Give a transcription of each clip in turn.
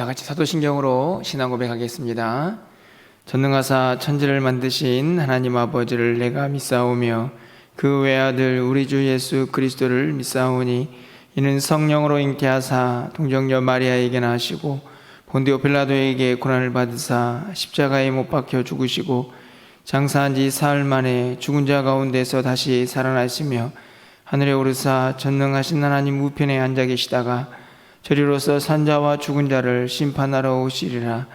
다 같이 사도신경으로 신앙 고백하겠습니다. 전능하사 천지를 만드신 하나님 아버지를 내가 믿사오며 그 외아들 우리 주 예수 그리스도를 믿사오니 이는 성령으로 잉태하사 동정녀 마리아에게 나시고 본디오 빌라도에게 고난을 받으사 십자가에 못 박혀 죽으시고 장사한 지 사흘 만에 죽은 자 가운데서 다시 살아나시며 하늘에 오르사 전능하신 하나님 우편에 앉아 계시다가 저리로서 산자와 죽은 자를 심판하러 오시리라.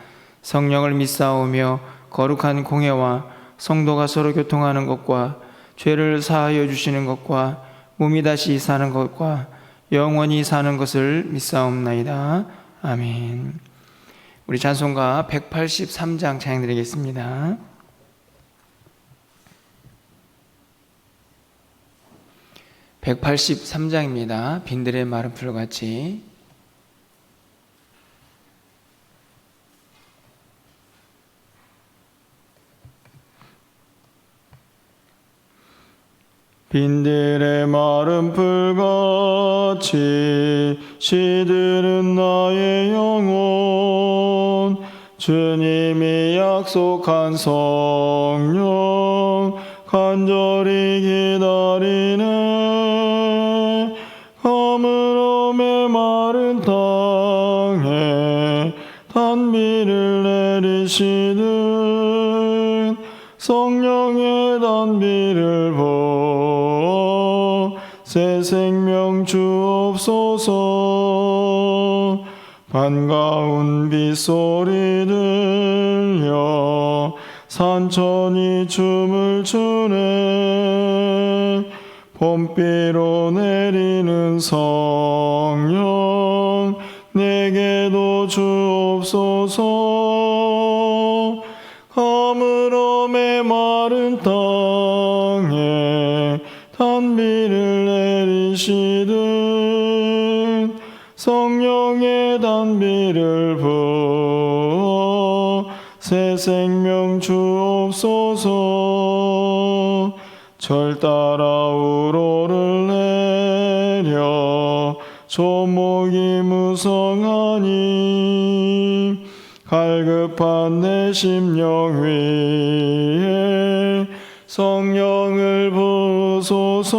성령을 믿사오며 거룩한 공회와 성도가 서로 교통하는 것과 죄를 사하여 주시는 것과 몸이 다시 사는 것과 영원히 사는 것을 믿사옵나이다. 아멘. 우리 찬송가 183장 찬양드리겠습니다. 183장입니다. 빈들의 마른 풀같이. 빈들의 마른 풀같이 시드는 나의 영혼, 주님이 약속한 성령 간절히 기다리네. 가물어 메마른 땅에 단비를 내리시는 성령의 단비를 새 생명 주옵소서. 반가운 빗소리 들려 산천이 춤을 추네. 봄비로 내리는 성령 내게도 주옵소서. 가물어 메마른 땅에 단비를 내리시든 성령의 단비를 부어 새 생명 주옵소서. 절 따라 우로를 내려 조목이 무성하니 갈급한 내 심령 위에 성령을 부소서.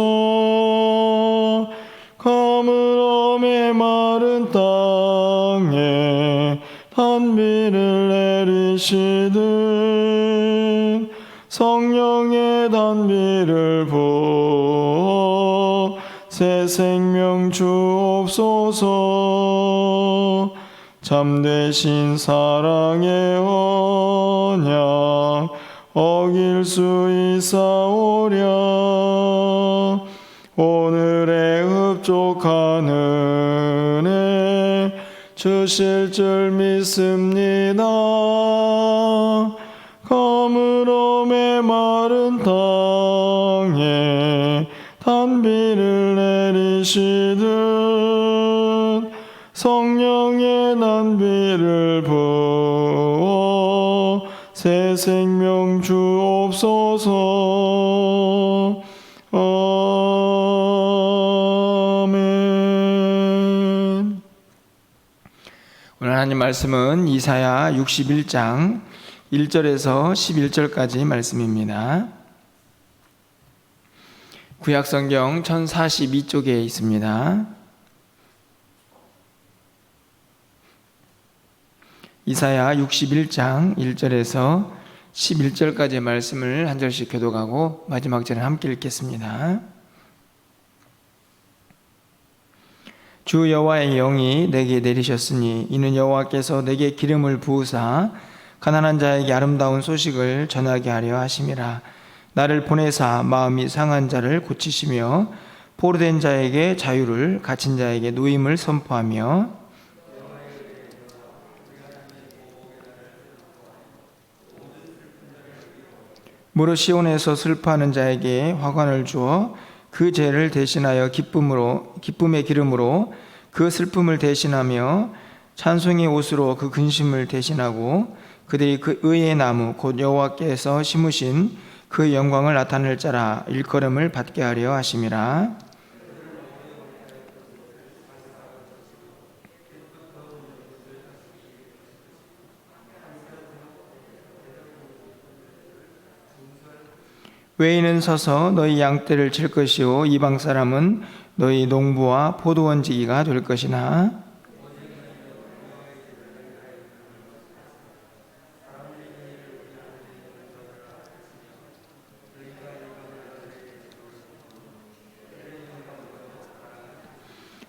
가물어 메마른 땅에 단비를 내리시든 성령의 단비를 부어 새 생명 주옵소서. 참되신 사랑의 언약 어길 수 있사오랴. 오늘의 흡족한 은혜 주실 줄 믿습니다. 가물어 메마른 땅에 단비를 내리시든 성령의 단비를 부어 새 생명 주옵소서. 아멘. 오늘 하나님 말씀은 이사야 61장 1절에서 11절까지 말씀입니다. 구약성경 1042쪽에 있습니다. 이사야 61장 1절에서 11절까지의 말씀을 한 절씩 교독하고 마지막 절은 함께 읽겠습니다. 주 여호와의 영이 내게 내리셨으니 이는 여호와께서 내게 기름을 부으사 가난한 자에게 아름다운 소식을 전하게 하려 하심이라. 나를 보내사 마음이 상한 자를 고치시며 포로된 자에게 자유를, 갇힌 자에게 노임을 선포하며 무릇 시온에서 슬퍼하는 자에게 화관을 주어 그 죄를 대신하여 기쁨의 기름으로 그 슬픔을 대신하며 찬송의 옷으로 그 근심을 대신하고 그들이 그 의의 나무 곧 여호와께서 심으신 그 영광을 나타낼 자라 일컬음을 받게 하려 하심이라. 외인은 서서 너희 양떼를 칠 것이요 이방 사람은 너희 농부와 포도원지기가 될 것이나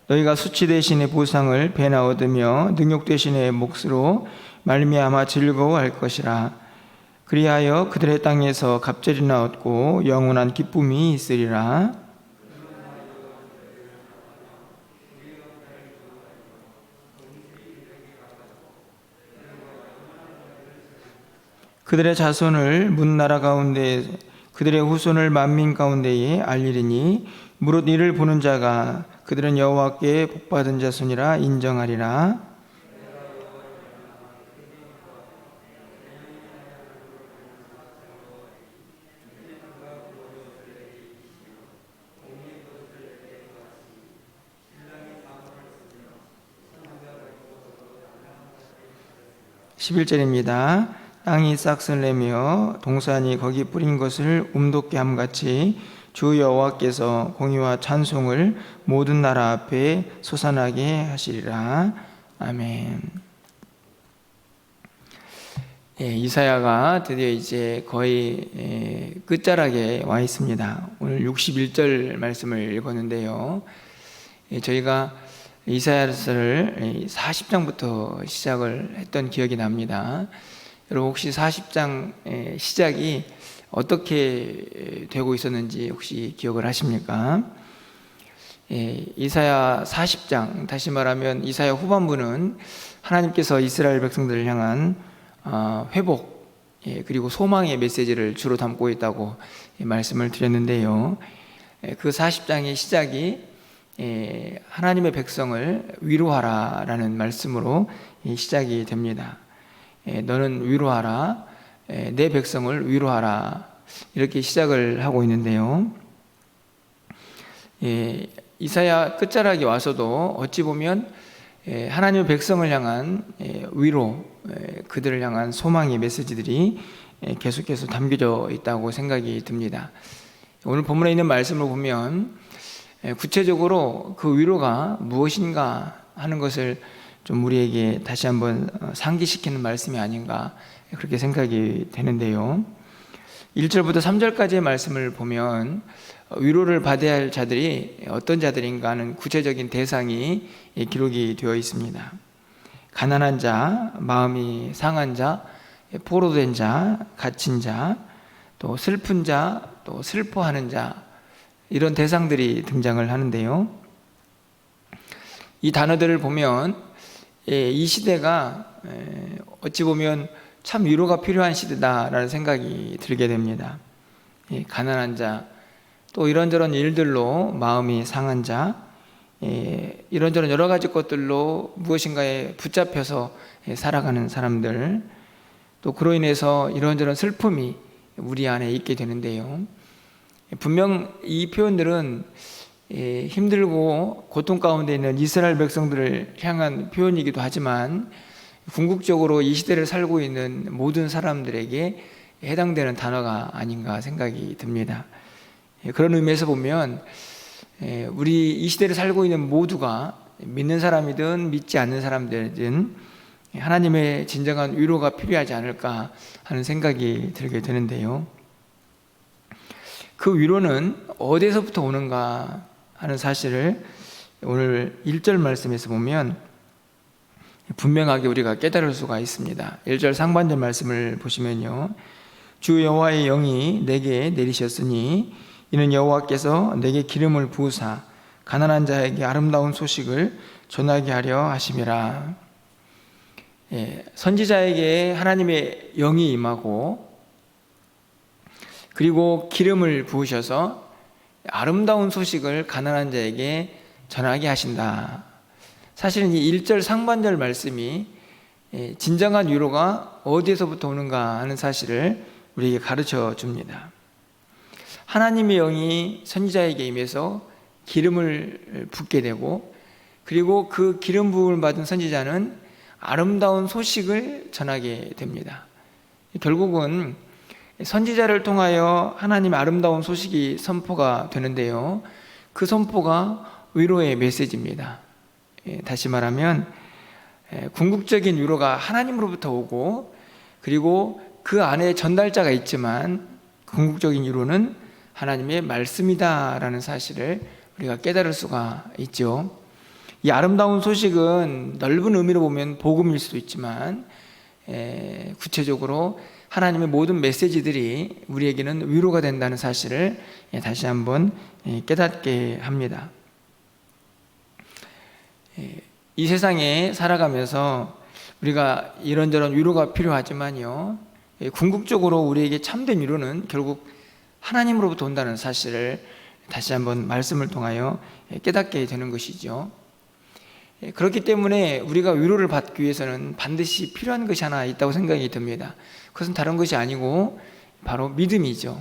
너희가 수치 대신에 보상을 배나 얻으며 능욕 대신에 몫으로 말미암아 즐거워할 것이라. 그리하여 그들의 땅에서 갑절이나 얻고 영원한 기쁨이 있으리라. 그들의 자손을 문나라 가운데 그들의 후손을 만민 가운데에 알리리니 무릇 이를 보는 자가 그들은 여호와께 복받은 자손이라 인정하리라. (11절입니다) 땅이 싹을 내며 동산이 거기 뿌린 것을 움돋게 함같이 주 여호와께서 공의와 찬송을 모든 나라 앞에 솟아나게 하시리라. 아멘. 이사야가 드디어 이제 거의 끝자락에 와 있습니다. 오늘 61절 말씀을 읽었는데요. 저희가 이사야서를 40장부터 시작을 했던 기억이 납니다. 여러분 혹시 40장 시작이 어떻게 되고 있었는지 혹시 기억을 하십니까? 이사야 40장, 다시 말하면 이사야 후반부는 하나님께서 이스라엘 백성들을 향한 회복 그리고 소망의 메시지를 주로 담고 있다고 말씀을 드렸는데요. 그 40장의 시작이 하나님의 백성을 위로하라 라는 말씀으로 시작이 됩니다. 너는 위로하라, 내 백성을 위로하라, 이렇게 시작을 하고 있는데요. 이사야 끝자락에 와서도 어찌 보면 하나님의 백성을 향한 위로, 그들을 향한 소망의 메시지들이 계속해서 담겨져 있다고 생각이 듭니다. 오늘 본문에 있는 말씀을 보면 구체적으로 그 위로가 무엇인가 하는 것을 좀 우리에게 다시 한번 상기시키는 말씀이 아닌가 그렇게 생각이 되는데요. 1절부터 3절까지의 말씀을 보면 위로를 받아야 할 자들이 어떤 자들인가 하는 구체적인 대상이 기록이 되어 있습니다. 가난한 자, 마음이 상한 자, 포로된 자, 갇힌 자, 또 슬픈 자, 또 슬퍼하는 자, 이런 대상들이 등장을 하는데요. 이 단어들을 보면 이 시대가 어찌 보면 참 위로가 필요한 시대다라는 생각이 들게 됩니다. 가난한 자, 또 이런저런 일들로 마음이 상한 자, 이런저런 여러 가지 것들로 무엇인가에 붙잡혀서 살아가는 사람들, 또 그로 인해서 이런저런 슬픔이 우리 안에 있게 되는데요. 분명 이 표현들은 힘들고 고통 가운데 있는 이스라엘 백성들을 향한 표현이기도 하지만 궁극적으로 이 시대를 살고 있는 모든 사람들에게 해당되는 단어가 아닌가 생각이 듭니다. 그런 의미에서 보면 우리 이 시대를 살고 있는 모두가 믿는 사람이든 믿지 않는 사람들이든 하나님의 진정한 위로가 필요하지 않을까 하는 생각이 들게 되는데요. 그 위로는 어디서부터 오는가 하는 사실을 오늘 1절 말씀에서 보면 분명하게 우리가 깨달을 수가 있습니다. 1절 상반절 말씀을 보시면요, 주 여호와의 영이 내게 내리셨으니 이는 여호와께서 내게 기름을 부으사 가난한 자에게 아름다운 소식을 전하게 하려 하심이라. 선지자에게 하나님의 영이 임하고 그리고 기름을 부으셔서 아름다운 소식을 가난한 자에게 전하게 하신다. 사실은 이 1절 상반절 말씀이 진정한 위로가 어디에서부터 오는가 하는 사실을 우리에게 가르쳐 줍니다. 하나님의 영이 선지자에게 임해서 기름을 붓게 되고 그리고 그 기름 부음을 받은 선지자는 아름다운 소식을 전하게 됩니다. 결국은 선지자를 통하여 하나님의 아름다운 소식이 선포가 되는데요. 그 선포가 위로의 메시지입니다. 다시 말하면 궁극적인 위로가 하나님으로부터 오고, 그리고 그 안에 전달자가 있지만 궁극적인 위로는 하나님의 말씀이다라는 사실을 우리가 깨달을 수가 있죠. 이 아름다운 소식은 넓은 의미로 보면 복음일 수도 있지만, 구체적으로 하나님의 모든 메시지들이 우리에게는 위로가 된다는 사실을 다시 한번 깨닫게 합니다. 이 세상에 살아가면서 우리가 이런저런 위로가 필요하지만요, 궁극적으로 우리에게 참된 위로는 결국 하나님으로부터 온다는 사실을 다시 한번 말씀을 통하여 깨닫게 되는 것이죠. 그렇기 때문에 우리가 위로를 받기 위해서는 반드시 필요한 것이 하나 있다고 생각이 듭니다. 그것은 다른 것이 아니고 바로 믿음이죠.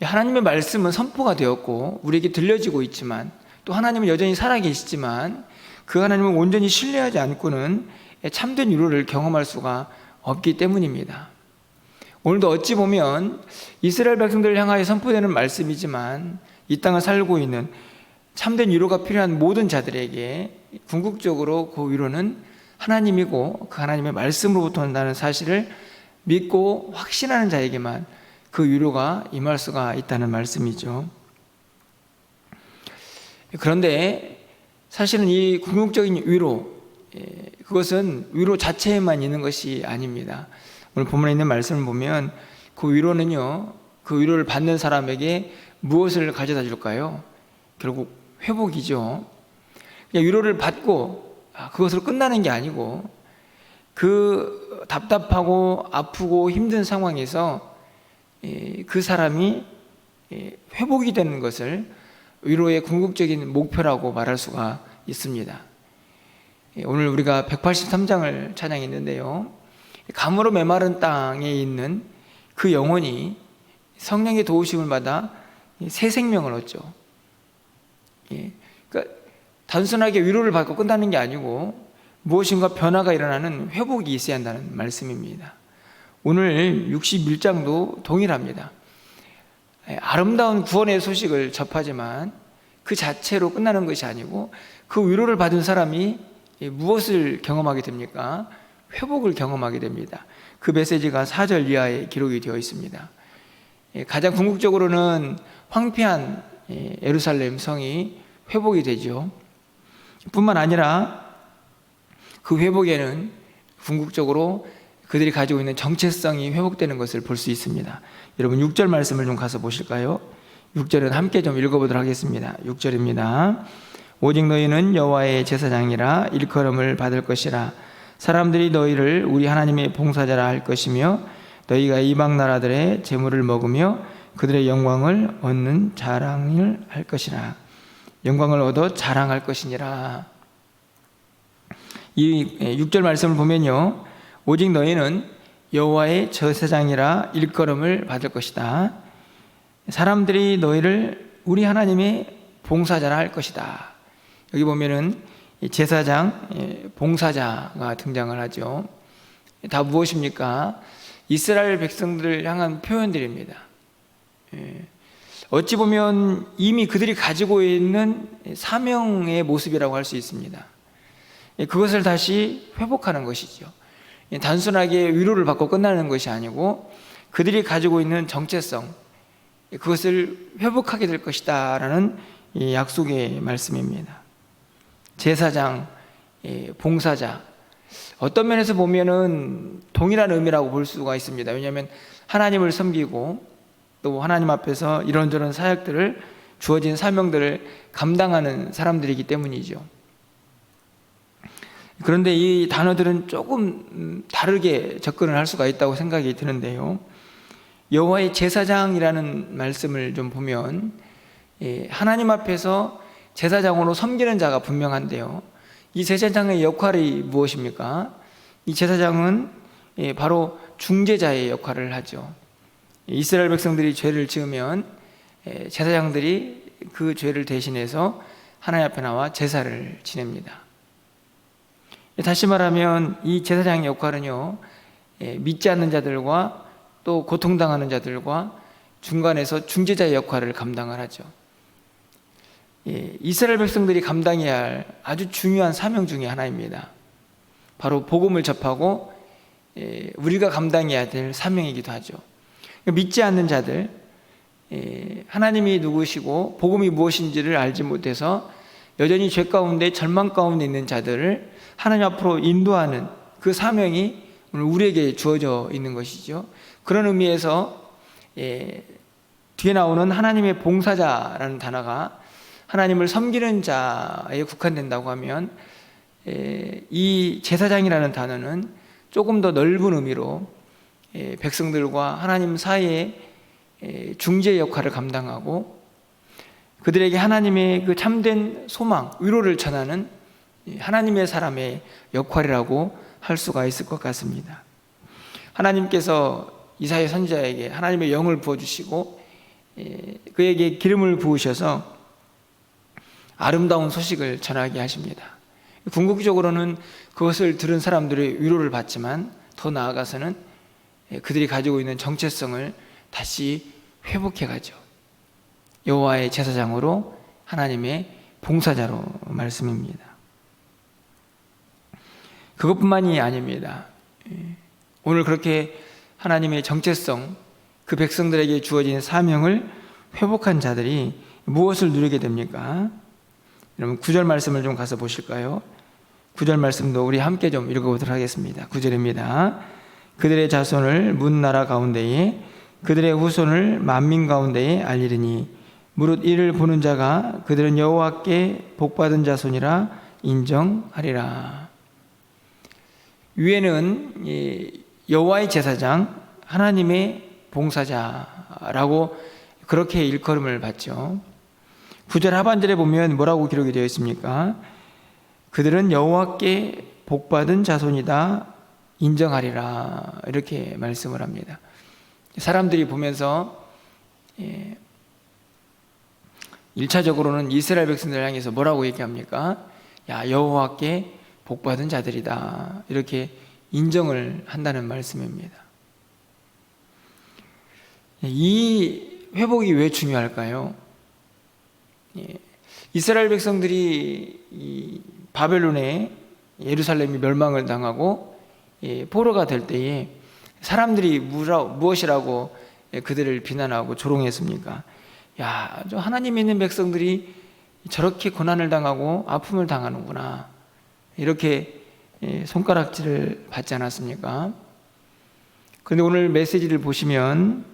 하나님의 말씀은 선포가 되었고 우리에게 들려지고 있지만, 또 하나님은 여전히 살아계시지만 그 하나님을 온전히 신뢰하지 않고는 참된 위로를 경험할 수가 없기 때문입니다. 오늘도 어찌 보면 이스라엘 백성들을 향하여 선포되는 말씀이지만, 이 땅을 살고 있는 참된 위로가 필요한 모든 자들에게 궁극적으로 그 위로는 하나님이고 그 하나님의 말씀으로부터 온다는 사실을 믿고 확신하는 자에게만 그 위로가 임할 수가 있다는 말씀이죠. 그런데 사실은 이 궁극적인 위로, 그것은 위로 자체에만 있는 것이 아닙니다. 오늘 본문에 있는 말씀을 보면 그 위로는요, 그 위로를 받는 사람에게 무엇을 가져다 줄까요? 결국 회복이죠. 위로를 받고 그것으로 끝나는 게 아니고, 그 답답하고 아프고 힘든 상황에서 그 사람이 회복이 되는 것을 위로의 궁극적인 목표라고 말할 수가 있습니다. 오늘 우리가 183장을 찬양했는데요, 감으로 메마른 땅에 있는 그 영혼이 성령의 도우심을 받아 새 생명을 얻죠. 그러니까 단순하게 위로를 받고 끝나는 게 아니고 무엇인가 변화가 일어나는 회복이 있어야 한다는 말씀입니다. 오늘 61장도 동일합니다. 아름다운 구원의 소식을 접하지만 그 자체로 끝나는 것이 아니고, 그 위로를 받은 사람이 무엇을 경험하게 됩니까? 회복을 경험하게 됩니다. 그 메시지가 4절 이하에 기록이 되어 있습니다. 가장 궁극적으로는 황폐한 예루살렘 성이 회복이 되죠. 뿐만 아니라 그 회복에는 궁극적으로 그들이 가지고 있는 정체성이 회복되는 것을 볼 수 있습니다. 여러분 6절 말씀을 좀 가서 보실까요? 6절은 함께 좀 읽어보도록 하겠습니다. 6절입니다. 오직 너희는 여호와의 제사장이라 일컬음을 받을 것이라. 사람들이 너희를 우리 하나님의 봉사자라 할 것이며, 너희가 이방 나라들의 재물을 먹으며 그들의 영광을 얻는 자랑을 할 것이라. 영광을 얻어 자랑할 것이니라. 이 6절 말씀을 보면요, 오직 너희는 여호와의 제사장이라 일컬음을 받을 것이다. 사람들이 너희를 우리 하나님의 봉사자라 할 것이다. 여기 보면은 제사장, 봉사자가 등장을 하죠. 다 무엇입니까? 이스라엘 백성들을 향한 표현들입니다. 어찌 보면 이미 그들이 가지고 있는 사명의 모습이라고 할 수 있습니다. 그것을 다시 회복하는 것이죠. 단순하게 위로를 받고 끝나는 것이 아니고 그들이 가지고 있는 정체성, 그것을 회복하게 될 것이다 라는 약속의 말씀입니다. 제사장, 봉사자, 어떤 면에서 보면은 동일한 의미라고 볼 수가 있습니다. 왜냐하면 하나님을 섬기고 또 하나님 앞에서 이런저런 사역들을, 주어진 사명들을 감당하는 사람들이기 때문이죠. 그런데 이 단어들은 조금 다르게 접근을 할 수가 있다고 생각이 드는데요, 여호와의 제사장이라는 말씀을 좀 보면 하나님 앞에서 제사장으로 섬기는 자가 분명한데요, 이 제사장의 역할이 무엇입니까? 이 제사장은 바로 중재자의 역할을 하죠. 이스라엘 백성들이 죄를 지으면 제사장들이 그 죄를 대신해서 하나님 앞에 나와 제사를 지냅니다. 다시 말하면 이 제사장의 역할은요, 믿지 않는 자들과 또 고통당하는 자들과 중간에서 중재자의 역할을 감당을 하죠. 이스라엘 백성들이 감당해야 할 아주 중요한 사명 중에 하나입니다. 바로 복음을 접하고 우리가 감당해야 될 사명이기도 하죠. 믿지 않는 자들, 하나님이 누구시고 복음이 무엇인지를 알지 못해서 여전히 죄 가운데 절망 가운데 있는 자들을 하나님 앞으로 인도하는 그 사명이 오늘 우리에게 주어져 있는 것이죠. 그런 의미에서 뒤에 나오는 하나님의 봉사자라는 단어가 하나님을 섬기는 자에 국한된다고 하면 이 제사장이라는 단어는 조금 더 넓은 의미로 백성들과 하나님 사이에 중재 역할을 감당하고 그들에게 하나님의 그 참된 소망, 위로를 전하는 하나님의 사람의 역할이라고 할 수가 있을 것 같습니다. 하나님께서 이사야 선지자에게 하나님의 영을 부어주시고 그에게 기름을 부으셔서 아름다운 소식을 전하게 하십니다. 궁극적으로는 그것을 들은 사람들의 위로를 받지만 더 나아가서는 그들이 가지고 있는 정체성을 다시 회복해 가죠. 여호와의 제사장으로 하나님의 봉사자로 말씀입니다. 그것뿐만이 아닙니다. 오늘 그렇게 하나님의 정체성, 그 백성들에게 주어진 사명을 회복한 자들이 무엇을 누리게 됩니까? 여러분 9절 말씀을 좀 가서 보실까요? 9절 말씀도 우리 함께 좀 읽어보도록 하겠습니다. 9절입니다. 그들의 자손을 문 나라 가운데에 그들의 후손을 만민 가운데에 알리리니 무릇 이를 보는 자가 그들은 여호와께 복받은 자손이라 인정하리라. 위에는 여호와의 제사장, 하나님의 봉사자라고 그렇게 일컬음을 받죠. 9절 하반절에 보면 뭐라고 기록이 되어 있습니까? 그들은 여호와께 복받은 자손이다 인정하리라 이렇게 말씀을 합니다. 사람들이 보면서 1차적으로는 이스라엘 백성들을 향해서 뭐라고 얘기합니까? 야, 여호와께 복받은 자들이다 이렇게 인정을 한다는 말씀입니다. 이 회복이 왜 중요할까요? 이스라엘 백성들이 바벨론에 예루살렘이 멸망을 당하고 포로가 될 때에 사람들이 무엇이라고 그들을 비난하고 조롱했습니까? 야, 저 하나님 믿는 백성들이 저렇게 고난을 당하고 아픔을 당하는구나 이렇게 손가락질을 받지 않았습니까? 그런데 오늘 메시지를 보시면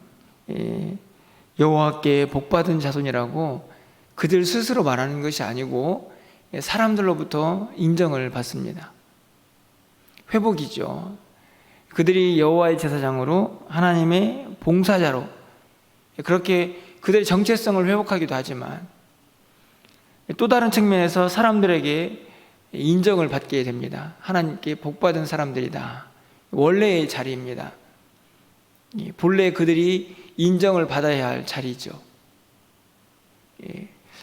여호와께 복받은 자손이라고 그들 스스로 말하는 것이 아니고 사람들로부터 인정을 받습니다. 회복이죠. 그들이 여호와의 제사장으로 하나님의 봉사자로 그렇게 그들의 정체성을 회복하기도 하지만 또 다른 측면에서 사람들에게 인정을 받게 됩니다. 하나님께 복받은 사람들이다. 원래의 자리입니다. 본래 그들이 인정을 받아야 할 자리죠.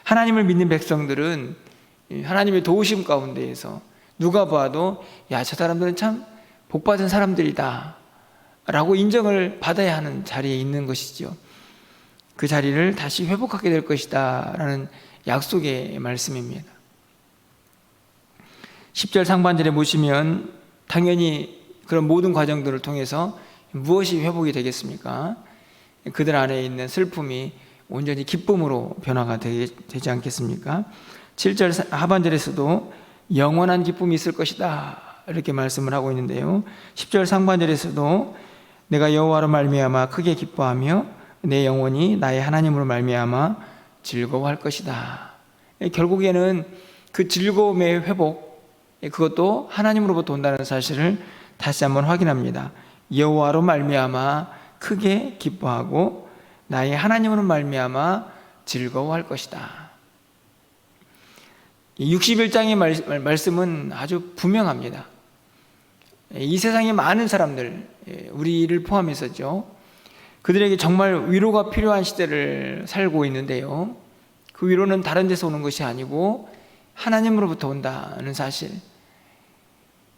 하나님을 믿는 백성들은 하나님의 도우심 가운데에서 누가 봐도 야, 저 사람들은 참 복받은 사람들이다 라고 인정을 받아야 하는 자리에 있는 것이죠. 그 자리를 다시 회복하게 될 것이다 라는 약속의 말씀입니다. 10절 상반절에 보시면 당연히 그런 모든 과정들을 통해서 무엇이 회복이 되겠습니까? 그들 안에 있는 슬픔이 온전히 기쁨으로 변화가 되지 않겠습니까? 7절 하반절에서도 영원한 기쁨이 있을 것이다 이렇게 말씀을 하고 있는데요. 10절 상반절에서도 내가 여호와로 말미암아 크게 기뻐하며 내 영혼이 나의 하나님으로 말미암아 즐거워할 것이다. 결국에는 그 즐거움의 회복, 그것도 하나님으로부터 온다는 사실을 다시 한번 확인합니다. 여호와로 말미암아 크게 기뻐하고 나의 하나님으로 말미암아 즐거워할 것이다. 61장의 말씀은 아주 분명합니다. 이 세상의 많은 사람들, 우리를 포함해서죠, 그들에게 정말 위로가 필요한 시대를 살고 있는데요, 그 위로는 다른 데서 오는 것이 아니고 하나님으로부터 온다는 사실.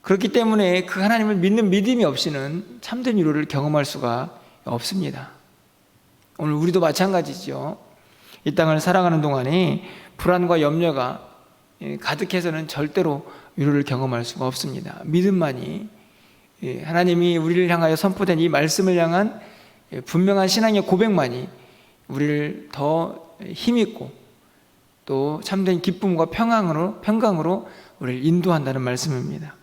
그렇기 때문에 그 하나님을 믿는 믿음이 없이는 참된 위로를 경험할 수가 없습니다. 오늘 우리도 마찬가지죠. 이 땅을 살아가는 동안에 불안과 염려가 가득해서는 절대로 위로를 경험할 수가 없습니다. 믿음만이, 하나님이 우리를 향하여 선포된 이 말씀을 향한 분명한 신앙의 고백만이 우리를 더 힘있고 또 참된 기쁨과 평강으로 우리를 인도한다는 말씀입니다.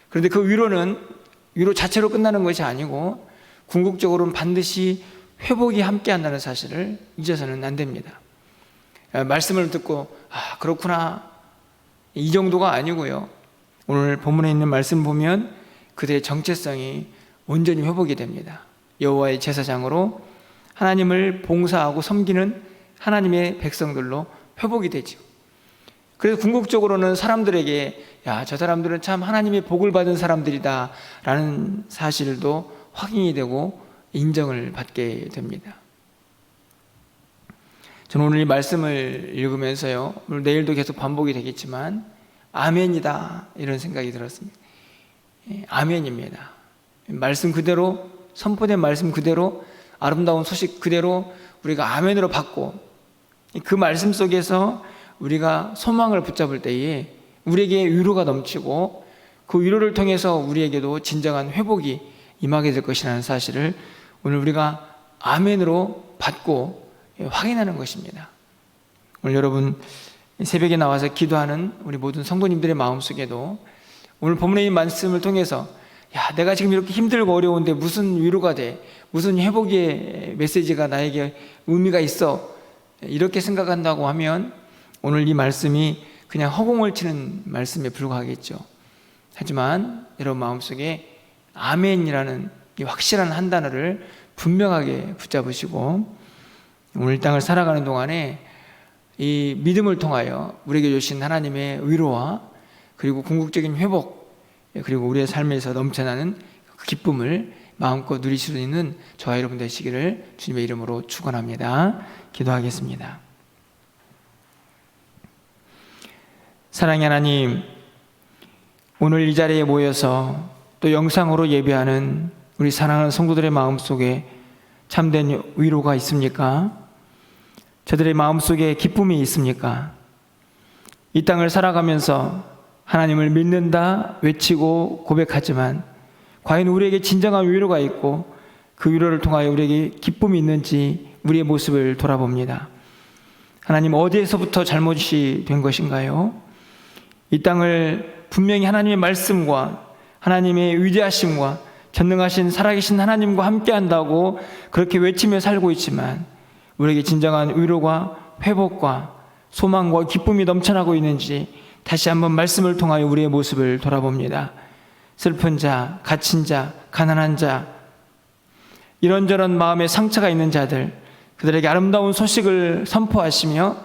그런데 그 위로 자체로 끝나는 것이 아니고 궁극적으로는 반드시 회복이 함께한다는 사실을 잊어서는 안 됩니다. 말씀을 듣고 그렇구나 이 정도가 아니고요. 오늘 본문에 있는 말씀 보면 그들의 정체성이 온전히 회복이 됩니다. 여호와의 제사장으로 하나님을 봉사하고 섬기는 하나님의 백성들로 회복이 되죠. 그래서 궁극적으로는 사람들에게 저 사람들은 참 하나님의 복을 받은 사람들이다 라는 사실도 확인이 되고 인정을 받게 됩니다. 저는 오늘 이 말씀을 읽으면서요, 오늘 내일도 계속 반복이 되겠지만 아멘이다 이런 생각이 들었습니다. 아멘입니다. 말씀 그대로, 선포된 말씀 그대로, 아름다운 소식 그대로 우리가 아멘으로 받고 그 말씀 속에서 우리가 소망을 붙잡을 때에 우리에게 위로가 넘치고 그 위로를 통해서 우리에게도 진정한 회복이 임하게 될 것이라는 사실을 오늘 우리가 아멘으로 받고 확인하는 것입니다. 오늘 여러분 새벽에 나와서 기도하는 우리 모든 성도님들의 마음속에도 오늘 본문의 이 말씀을 통해서 내가 지금 이렇게 힘들고 어려운데 무슨 위로가 돼? 무슨 회복의 메시지가 나에게 의미가 있어? 이렇게 생각한다고 하면 오늘 이 말씀이 그냥 허공을 치는 말씀에 불과하겠죠. 하지만 여러분 마음속에 아멘이라는 이 확실한 한 단어를 분명하게 붙잡으시고 오늘 이 땅을 살아가는 동안에 이 믿음을 통하여 우리에게 주신 하나님의 위로와 그리고 궁극적인 회복 그리고 우리의 삶에서 넘쳐나는 그 기쁨을 마음껏 누리실 수 있는 저와 여러분 되시기를 주님의 이름으로 축원합니다. 기도하겠습니다. 사랑의 하나님, 오늘 이 자리에 모여서 또 영상으로 예배하는 우리 사랑하는 성도들의 마음속에 참된 위로가 있습니까? 저들의 마음속에 기쁨이 있습니까? 이 땅을 살아가면서 하나님을 믿는다 외치고 고백하지만 과연 우리에게 진정한 위로가 있고 그 위로를 통하여 우리에게 기쁨이 있는지 우리의 모습을 돌아봅니다. 하나님, 어디에서부터 잘못이 된 것인가요? 이 땅을 분명히 하나님의 말씀과 하나님의 위대하심과 전능하신 살아계신 하나님과 함께한다고 그렇게 외치며 살고 있지만 우리에게 진정한 위로가 회복과 소망과 기쁨이 넘쳐나고 있는지 다시 한번 말씀을 통하여 우리의 모습을 돌아봅니다. 슬픈 자, 갇힌 자, 가난한 자, 이런저런 마음에 상처가 있는 자들, 그들에게 아름다운 소식을 선포하시며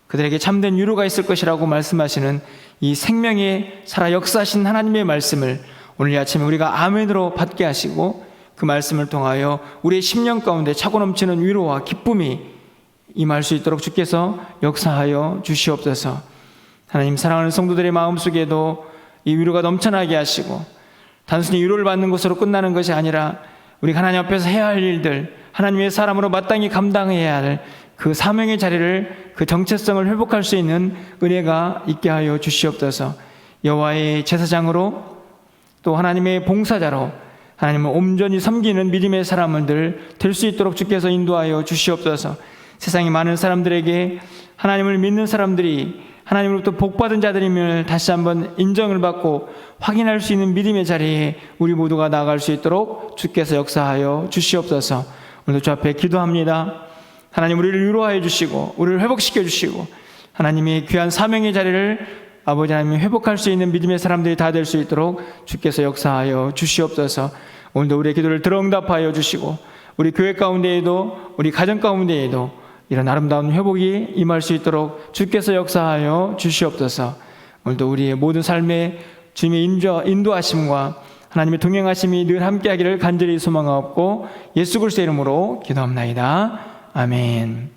그들에게 참된 위로가 있을 것이라고 말씀하시는 이 생명의 살아 역사하신 하나님의 말씀을 오늘 이 아침에 우리가 아멘으로 받게 하시고 그 말씀을 통하여 우리의 심령 가운데 차고 넘치는 위로와 기쁨이 임할 수 있도록 주께서 역사하여 주시옵소서. 하나님, 사랑하는 성도들의 마음속에도 이 위로가 넘쳐나게 하시고 단순히 위로를 받는 것으로 끝나는 것이 아니라 우리가 하나님 앞에서 해야 할 일들, 하나님의 사람으로 마땅히 감당해야 할 그 사명의 자리를, 그 정체성을 회복할 수 있는 은혜가 있게 하여 주시옵소서. 여호와의 제사장으로 또 하나님의 봉사자로 하나님을 온전히 섬기는 믿음의 사람들 될 수 있도록 주께서 인도하여 주시옵소서. 세상의 많은 사람들에게 하나님을 믿는 사람들이 하나님으로부터 복받은 자들임을 다시 한번 인정을 받고 확인할 수 있는 믿음의 자리에 우리 모두가 나아갈 수 있도록 주께서 역사하여 주시옵소서. 오늘도 주 앞에 기도합니다. 하나님, 우리를 위로하여 주시고 우리를 회복시켜 주시고 하나님의 귀한 사명의 자리를 아버지 하나님 회복할 수 있는 믿음의 사람들이 다 될 수 있도록 주께서 역사하여 주시옵소서. 오늘도 우리의 기도를 들어응답하여 주시고 우리 교회 가운데에도 우리 가정 가운데에도 이런 아름다운 회복이 임할 수 있도록 주께서 역사하여 주시옵소서. 오늘도 우리의 모든 삶에 주님의 인도하심과 하나님의 동행하심이 늘 함께하기를 간절히 소망하옵고 예수 그리스도의 이름으로 기도합나이다. 아멘.